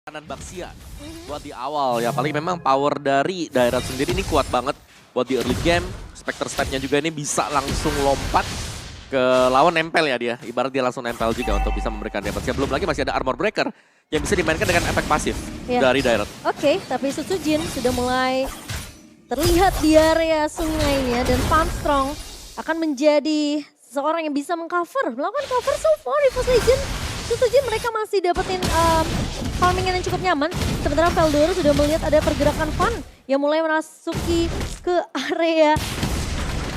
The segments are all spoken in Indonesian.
kanan Baxia buat di awal ya. Paling memang power dari daerah sendiri ini kuat banget buat di early game. Spectre step-nya juga ini bisa langsung lompat ke lawan, nempel ya dia. Ibarat dia langsung nempel juga untuk bisa memberikan damage. Ya, belum lagi masih ada armor breaker yang bisa dimainkan dengan efek pasif dari daerah. Oke, tapi Sutsujin sudah mulai terlihat di area sungainya dan Funstrong akan menjadi seorang yang bisa melakukan cover so far di Force Legend. Sutsujin mereka masih dapetin farming yang cukup nyaman. Sementara Veldora sudah melihat ada pergerakan Fun yang mulai memasuki ke area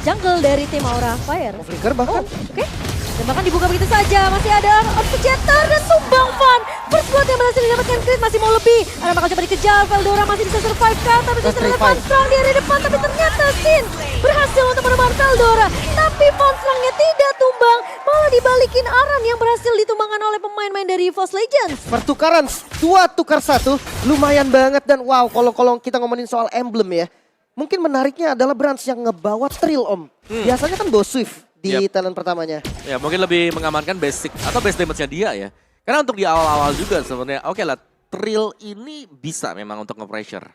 jungle dari tim Aura Fire. Flicker bahkan. Oke. Dan bahkan dibuka begitu saja. Masih ada Jeter dan tumbang Fun. First blood yang berhasil didapatkan Crit masih mau lebih. Ada bakal coba dikejar. Veldora masih bisa survive kan. Tapi justru ada Funstrong di area depan. Tapi ternyata Sin berhasil untuk menemukan Veldora. Tapi Funstrongnya tidak tumbang. Malah dibalikin Aran yang berhasil ditumbangkan oleh pemain-pemain dari Force Legends. Pertukaran 2 tukar 1. Lumayan banget. Dan wow, kalau kita ngomongin soal emblem ya. Mungkin menariknya adalah Brands yang ngebawa Trill Om. Biasanya kan bawa Swift di talent pertamanya. Ya mungkin lebih mengamankan basic atau base damage-nya dia ya. Karena untuk di awal-awal juga sebenarnya oke lah, Trill ini bisa memang untuk nge-pressure.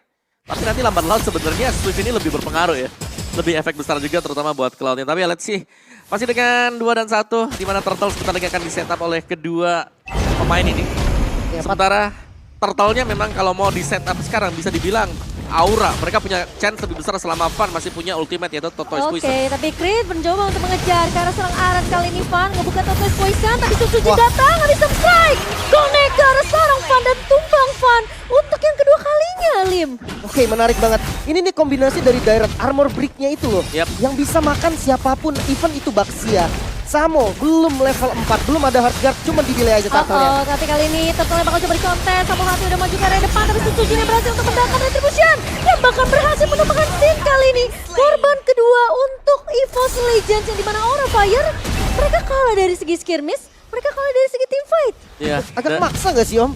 Tapi nanti lambat laun sebenarnya Swift ini lebih berpengaruh ya. Lebih efek besar juga terutama buat Cloud-nya. Tapi ya let's see. Masih dengan 2 dan 1 di mana Turtle sebentar lagi akan di-setup oleh kedua pemain ini. Ya, Sementara Turtle-nya memang kalau mau di-setup sekarang bisa dibilang Aura, mereka punya chance lebih besar selama Fun masih punya ultimate yaitu Tortoise Poison. Oke, tapi Crit mencoba untuk mengejar ke arah serang Aran kali ini Fun ngebuka Tortoise Poison, tapi Sutsujin datang nggak bisa strike. Connect ke arah serang Fun dan tumbang Fun untuk yang kedua kalinya, Lim. Oke, menarik banget. Ini nih kombinasi dari direct armor brick-nya itu loh. Yang bisa makan siapapun, even itu Baxia. Samo, belum level 4, belum ada hard guard, cuma di delay aja turtle-nya. Tapi kali ini Turtle bakal coba dikontes. Samo Hati udah maju ke area depan, tapi Sutsujin yang berhasil untuk mendapatkan retribution. Dan bahkan berhasil menemukan Sin kali ini. Korban kedua untuk EVOS Legends yang dimana Aura Fire. Mereka kalah dari segi skirmish, mereka kalah dari segi team fight. Iya. Agak maksa gak sih Om?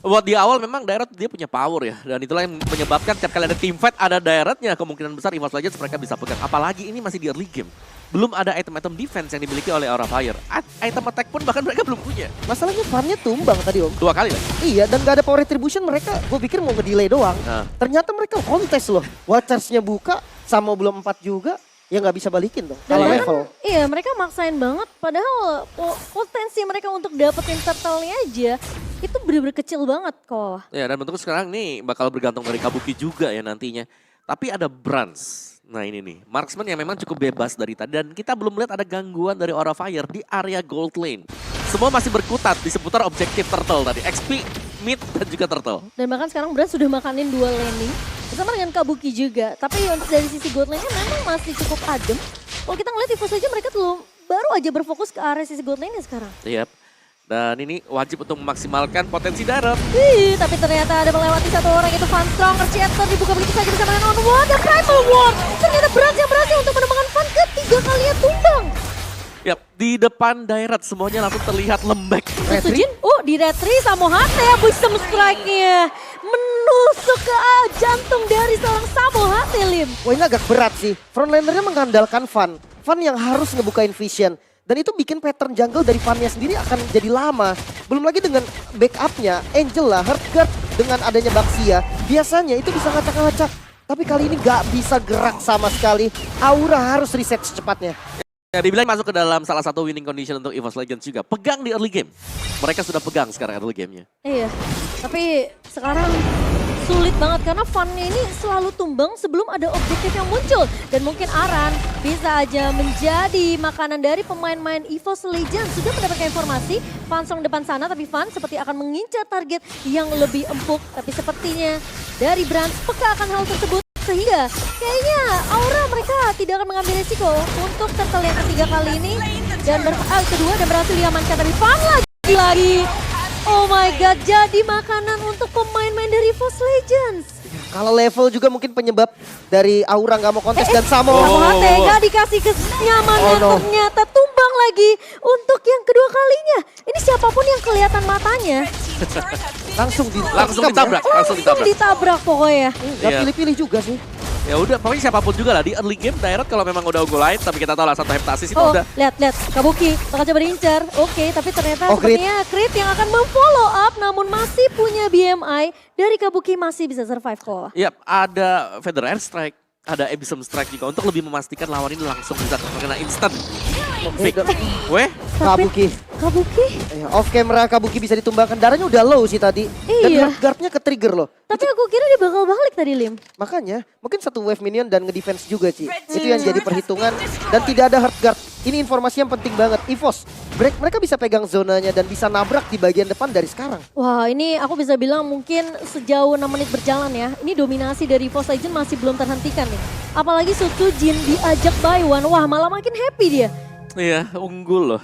Buat di awal memang Daerah dia punya power ya. Dan itulah yang menyebabkan setiap kali ada team fight ada Daerahnya. Kemungkinan besar EVOS Legends mereka bisa pegang. Apalagi ini masih di early game. Belum ada item-item defense yang dimiliki oleh Aura Fire. Item attack pun bahkan mereka belum punya. Masalahnya farmnya tumbang tadi Om. 2 kali lah. Iya, dan gak ada power retribution mereka, gue pikir mau nge-delay doang. Ternyata mereka kontes loh. Watchers-nya buka, Samo belum 4 juga. Ya nggak bisa balikin dong, kalau level. Iya, mereka maksain banget. Padahal potensi mereka untuk dapetin turtle-nya aja itu bener-bener kecil banget kok. Ya dan bentuk sekarang nih bakal bergantung dari Kabuki juga ya nantinya. Tapi ada Brands. Nah ini nih, marksman yang memang cukup bebas dari tadi. Dan kita belum lihat ada gangguan dari Aura Fire di area gold lane. Semua masih berkutat di seputar objektif Turtle tadi. XP, mid, dan juga Turtle. Dan bahkan sekarang Brands sudah makanin 2 laning. Bersama dengan Kabuki juga. Tapi untuk dari sisi gold lane-nya memang masih cukup adem. Kalau kita ngeliat EVOS aja mereka baru aja berfokus ke area sisi gold lane-nya sekarang. Yap. Dan ini wajib untuk memaksimalkan potensi Daerah. Tapi ternyata ada melewati satu orang itu Funstrong. Terceter dibuka begitu saja bersama dengan On-One dan Primal War. Ternyata Brands yang berhasil untuk menemukan Fun ketiga kalinya tumbang. Yap, di depan Daerah semuanya langsung terlihat lembek. Sutsujin, di retri Samo Hate wisdom strike-nya. Menusuk ke jantung dari seorang Samo Hate, Lim. Wah ini agak berat sih. Frontlanernya mengandalkan Fun. Fun yang harus ngebukain vision. Dan itu bikin pattern jungle dari Fun-nya sendiri akan jadi lama. Belum lagi dengan backupnya, Angela, Heartguard dengan adanya Baxia. Biasanya itu bisa ngacak-ngacak. Tapi kali ini gak bisa gerak sama sekali. Aura harus reset secepatnya. Ya, dibilang masuk ke dalam salah satu winning condition untuk EVOS Legends juga. Pegang di early game. Mereka sudah pegang sekarang early game-nya. Iya, tapi sekarang sulit banget karena Fun-nya ini selalu tumbang sebelum ada objektif yang muncul. Dan mungkin Aran bisa aja menjadi makanan dari pemain-pemain EVOS Legends. Sudah mendapatkan informasi, Funstrong depan sana tapi Fun seperti akan mengincar target yang lebih empuk. Tapi sepertinya dari Brands peka akan hal tersebut. Sehingga kayaknya Aura mereka tidak akan mengambil risiko untuk turtle yang ketiga kali ini. Dan kedua dan berhasil diamankan tapi Fun lagi. Oh my god, jadi makanan untuk pemain-pemain dari Force Legends. Kalau level juga mungkin penyebab dari Aura nggak mau kontes dan Samo. Samo Hate gak dikasih kenyamanan, ternyata tumbang lagi untuk yang kedua kalinya. Ini siapapun yang kelihatan matanya. langsung ditabrak. Langsung ditabrak pokoknya. Gak pilih-pilih juga sih. Ya udah, pokoknya siapapun juga lah di early game Dairot kalau memang udah unggul lain, tapi kita tahu lah satu heptasis itu Oh, udah. lihat Kabuki bakal coba diincar. Oke, tapi ternyata Oh, Crit. sepertinya Crit yang akan memfollow up namun masih punya BMI dari Kabuki masih bisa survive kok. Iya, ada Feather Airstrike, ada Abyssal Strike juga untuk lebih memastikan lawan ini langsung bisa terkena instant. Fake. Weh, Kabuki. Kabuki? Ya, off camera Kabuki bisa ditumbangkan. Darahnya udah low sih tadi. Dan Iya. guard-nya ke-trigger loh. Tapi aku kira dia bakal balik tadi, Lim. Makanya mungkin satu wave minion dan nge-defense juga Ci. Itu yang jadi perhitungan. Dan tidak ada hard guard. Ini informasi yang penting banget. EVOS, mereka bisa pegang zonanya dan bisa nabrak di bagian depan dari sekarang. Wah, ini aku bisa bilang mungkin sejauh 6 menit berjalan ya. Ini dominasi dari EVOS Legend masih belum terhentikan nih. Apalagi Sutsujin diajak by one. Wah, malah makin happy dia. iya unggul loh.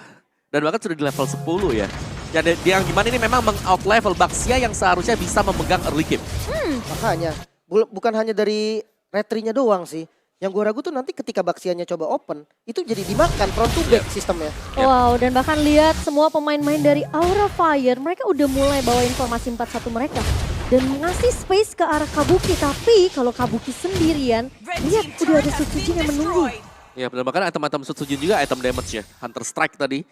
Dan bahkan sudah di level 10 ya. Ya dia yang gimana ini memang meng-out level Baxia yang seharusnya bisa memegang early game. Makanya bukan hanya dari retry-nya doang sih. Yang gue ragu tuh nanti ketika Baxianya coba open, itu jadi dimakan front to back sistemnya. Yep. Wow, dan bahkan lihat semua pemain-pemain dari Aura Fire, mereka udah mulai bawa informasi 4-1 mereka. Dan ngasih space ke arah Kabuki, tapi kalau Kabuki sendirian, lihat udah ada Sutsujin yang menunggu. Ya benar, bahkan item-item Sutsujin juga item damage ya. Hunter Strike tadi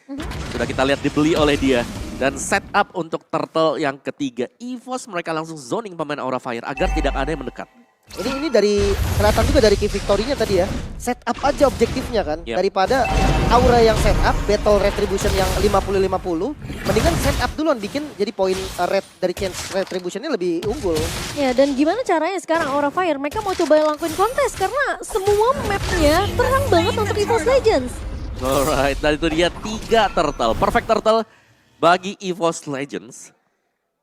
sudah kita lihat dibeli oleh dia. Dan setup untuk turtle yang ketiga. EVOS mereka langsung zoning pemain Aura Fire agar tidak ada yang mendekat. Ini dari kelihatan juga dari key victory-nya tadi ya. Setup aja objektifnya kan. Yep. Daripada Aura yang setup, battle retribution yang 50-50. Mendingan setup duluan bikin jadi poin red dari chance retribution-nya lebih unggul. Ya, dan gimana caranya sekarang Aura Fire? Mereka mau coba lakuin kontes karena semua mapnya terang banget untuk EVOS Legends. Alright, dan itu dia 3 turtle. Perfect turtle bagi EVOS Legends.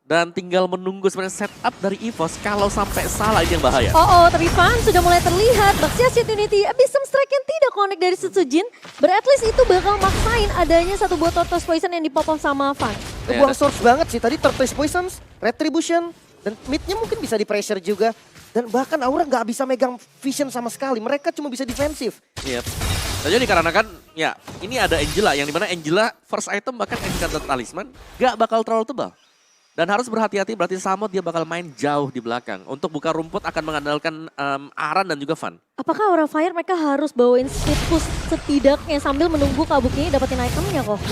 Dan tinggal menunggu sebenarnya setup dari EVOS. Kalau sampai salah ini yang bahaya. Oh, tapi Fan sudah mulai terlihat. Baxia Shit Unity, Abyssal Strike yang tidak connect dari Sutsujin. At least itu bakal maksain adanya satu buah Tortoise Poison yang dipop up sama Fan. Buang source banget sih tadi Tortoise Poisons, Retribution, dan midnya mungkin bisa di pressure juga. Dan bahkan Aura nggak bisa megang vision sama sekali, mereka cuma bisa defensif. Yep. Dan jadi dikarenakan ya ini ada Angela yang dimana Angela first item bahkan Enchanted Talisman gak bakal terlalu tebal. Dan harus berhati-hati berarti Samot dia bakal main jauh di belakang. Untuk buka rumput akan mengandalkan Aran dan juga Van. Apakah Aura Fire mereka harus bawain speed push setidaknya sambil menunggu Kabuki dapetin itemnya kok?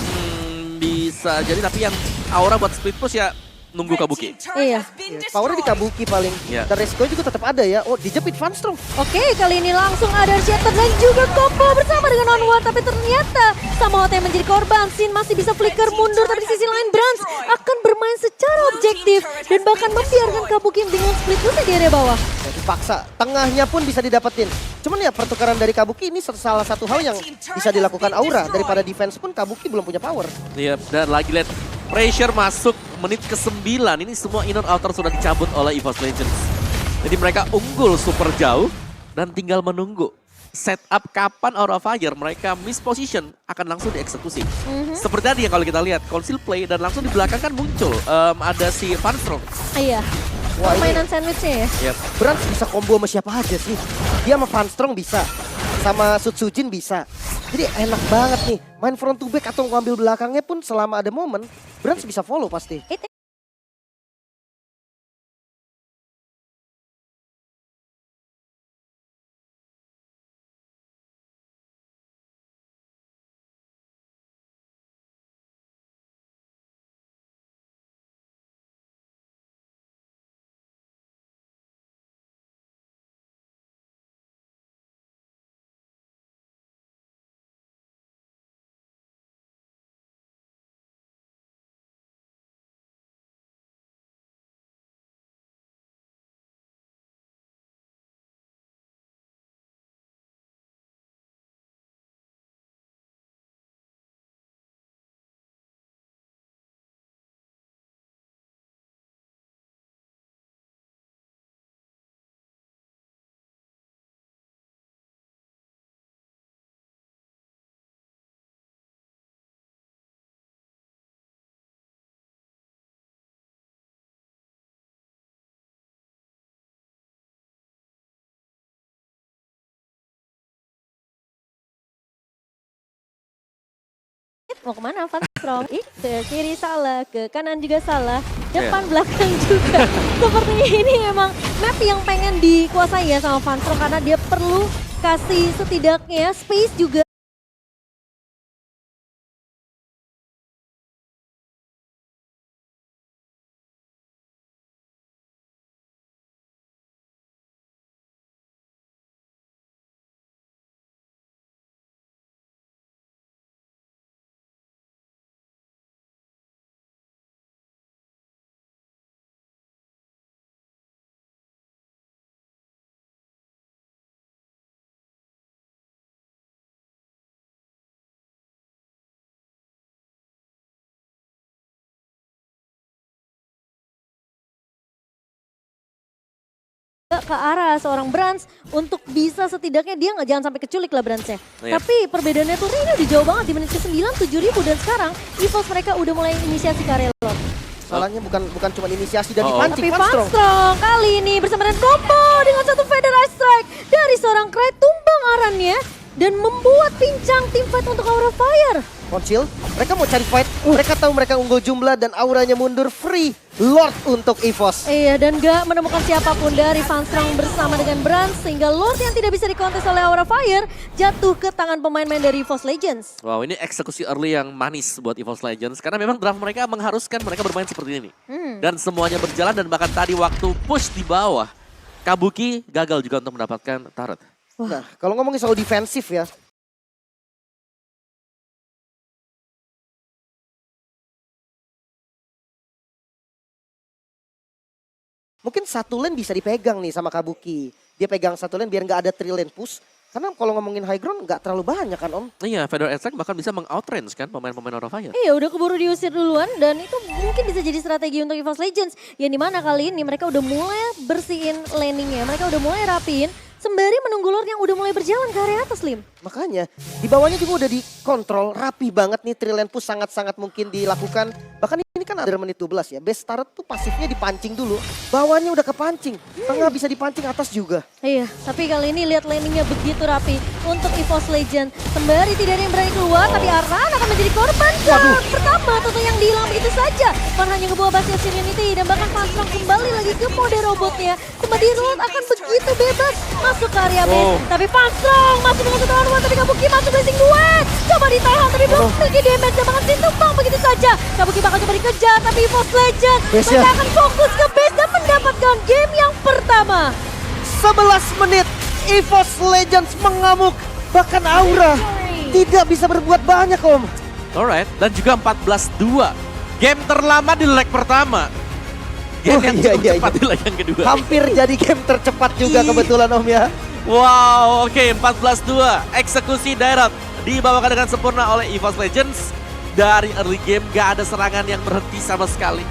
Bisa jadi tapi yang Aura buat split push ya nunggu Kabuki. Iya. Powernya di Kabuki paling. Iya. Dan resiko juga tetap ada ya. Oh, dijepit Van Strong. Oke, kali ini langsung ada Shatter dan juga combo bersama dengan Onwa. Tapi ternyata sama yang menjadi korban. Sin masih bisa flicker mundur, tapi di sisi lain Brans akan bermain secara objektif. Dan bahkan membiarkan Kabuki dengan split push di area bawah. Ya, dipaksa. Tengahnya pun bisa didapetin. Cuman ya pertukaran dari Kabuki ini salah satu hal yang bisa dilakukan Aura. Daripada defense pun Kabuki belum punya power. Iya, dan lagi lihat pressure masuk menit ke-9. Ini semua in and outer sudah dicabut oleh EVOS Legends. Jadi mereka unggul super jauh dan tinggal menunggu setup kapan Aura Fire mereka miss position akan langsung dieksekusi. Seperti tadi yang kalau kita lihat conceal play dan langsung di belakang kan muncul ada si Van Strong. Iya. Wah, ini Permainan sandwichnya ya. Yep. Brans bisa combo sama siapa aja sih. Dia sama Van Strong bisa. Sama Sutsujin bisa. Jadi enak banget nih. Main front to back atau ngambil belakangnya pun selama ada momen. Brans bisa follow pasti. Mau kemana Van Strong? Ke kiri salah, ke kanan juga salah. depan belakang juga. Seperti ini memang map yang pengen dikuasai ya sama Fanstrong karena dia perlu kasih setidaknya space juga. Ke arah seorang Brans untuk bisa setidaknya dia nggak jangan sampai keculik lah Bransnya. Iya. Tapi perbedaannya tuh ini udah jauh banget di menit ke-9 7.000 dan sekarang EVOS mereka udah mulai inisiasi karya lot. Salahnya bukan cuma inisiasi dan Oh. dipancing Tapi Fanstrong. Fanstrong kali ini bersama dengan combo dengan satu Feather Ice Strike dari seorang Krai tumbang arannya dan membuat pincang tim fight untuk Aura Fire. Konsil, mereka mau cari fight, mereka tahu mereka unggul jumlah dan auranya mundur free. Lord untuk EVOS. Iya dan gak menemukan siapapun dari Fanstrong bersama dengan Brans sehingga Lord yang tidak bisa dikontes oleh Aura Fire jatuh ke tangan pemain-pemain dari EVOS Legends. Wow, ini eksekusi early yang manis buat EVOS Legends. Karena memang draft mereka mengharuskan mereka bermain seperti ini. Dan semuanya berjalan dan bahkan tadi waktu push di bawah, Kabuki gagal juga untuk mendapatkan turret. Nah, kalau ngomongin soal defensif ya, mungkin satu lane bisa dipegang nih sama Kabuki. Dia pegang satu lane biar nggak ada 3 lane push. Karena kalau ngomongin high ground nggak terlalu banyak kan Om. Iya, Feather Attack bahkan bisa meng-outrange kan pemain-pemain Aura Fire. Iya udah keburu diusir duluan dan itu mungkin bisa jadi strategi untuk EVOS Legends. Yang dimana kali ini mereka udah mulai bersihin laningnya, mereka udah mulai rapiin. Sembari menunggu Lord yang udah mulai berjalan ke area atas Lim. Makanya di bawahnya juga udah dikontrol rapi banget nih, 3 lane push sangat-sangat mungkin dilakukan. Bahkan ini kan ada menit 12 ya, best turret tuh pasifnya dipancing dulu. Bawahnya udah kepancing, tengah bisa dipancing, atas juga. Iya, tapi kali ini lihat landingnya begitu rapi untuk EVOS Legends. Sembari tidak ada yang berani keluar, tapi Aran akan menjadi korban. Waduh. Pertama tentu yang hilang begitu saja. Van hanya ngebawa Bastion Immunity dan bahkan Fanstrong kembali lagi ke mode robotnya. Sembari Root akan begitu bebas masuk ke area base. Tapi Fanstrong masih dengan sentuhan One, tapi Kabuki masuk blessing duet. Coba ditahan, tapi belum memiliki damage dan bahkan ditumbang begitu saja. Kabuki bakal coba dikejar, tapi EVOS Legends Base mereka ya. akan fokus ke base dan mendapatkan game yang pertama. 11 menit, EVOS Legends mengamuk. Bahkan Aura tidak bisa berbuat banyak Om. Alright, dan juga 14-2. Game terlama di leg pertama. Game Oh, yang iya, cukup iya, cepat iya. di leg yang kedua. Hampir jadi game tercepat juga kebetulan Om ya. Wow, oke 14-2. Eksekusi direct dibawakan dengan sempurna oleh EVOS Legends. Dari early game gak ada serangan yang berhenti sama sekali.